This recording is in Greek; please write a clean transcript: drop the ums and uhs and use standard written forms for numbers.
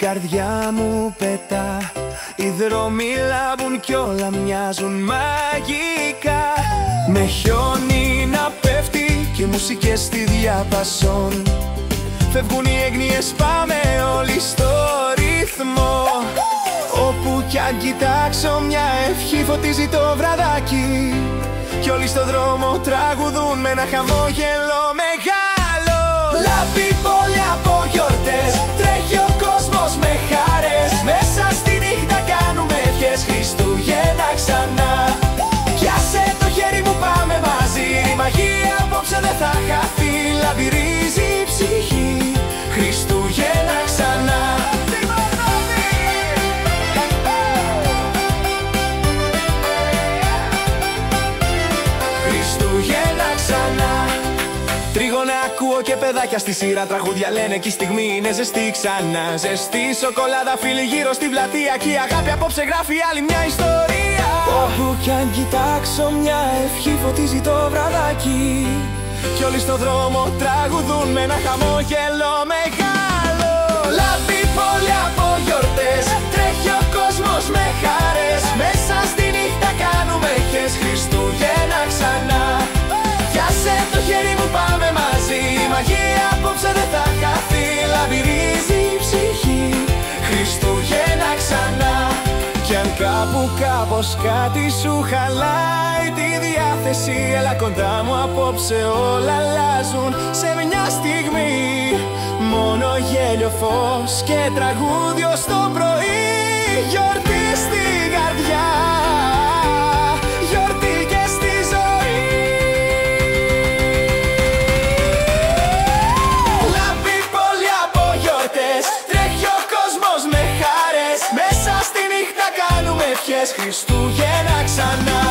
καρδιά μου πετά. Οι δρόμοι λάμπουν κι όλα μοιάζουν μαγικά. Με χιόνι να πέφτει και μουσικές στη διαπασόν. Φεύγουν οι έγνοιες, πάμε όλοι στο ρυθμό. Όπου κι αν κοιτάξω μια ευχή φωτίζει το βραδάκι. Κι όλοι στο δρόμο τραγουδούν με ένα χαμόγελο μεγάλο. Λάμπει πόλη από γιορτές, τρέχει ο κόσμος με χαρές. Μέσα στη νύχτα κάνουμε ευχές, Χριστούγεννα ξανά. Πιάσε το χέρι μου, πάμε μαζί, η μαγεία απόψε δεν θα χαθεί. Λαμπυρίζει η ψυχή, Χριστούγεννα ξανά. Χριστούγεννα ξανά. Τρίγωνα ακούω και παιδάκια στη σειρά τραγούδια λένε κι η στιγμή είναι ζεστή ξανά. Ζεστή σοκολάτα φίλοι γύρω στην πλατεία κι η αγάπη απόψε γράφει άλλη μια ιστορία. Όπου κι αν κοιτάξω μια ευχή φωτίζει το βραδάκι. Κι όλοι στο δρόμο τραγουδούν με ένα χαμόγελο μεγάλο. Λάμπει πόλη από γιορτές, τρέχει ο κόσμος με χαρές. Μέσα στη νύχτα κάνουμε ευχές, Χριστούγεννα ξανά. Πιάσε το χέρι μου, πάμε μαζί, η μαγεία απόψε δεν θα χαθεί. Λαμπυρίζει η ψυχή, Χριστούγεννα ξανά. Κι αν κάπου κάπως κάτι σου χαλάει τη διάθεση, έλα κοντά μου απόψε, όλα αλλάζουν σε μια στιγμή. Μόνο γέλιο, φως και τραγούδι ως το πρωί. Γιορτή στην καρδιά, γιορτή και στη ζωή. Λάμπει πόλη από γιορτές, τρέχει ο κόσμος με χαρές. Μέσα στη νύχτα κάνουμε ευχές, Χριστούγεννα ξανά.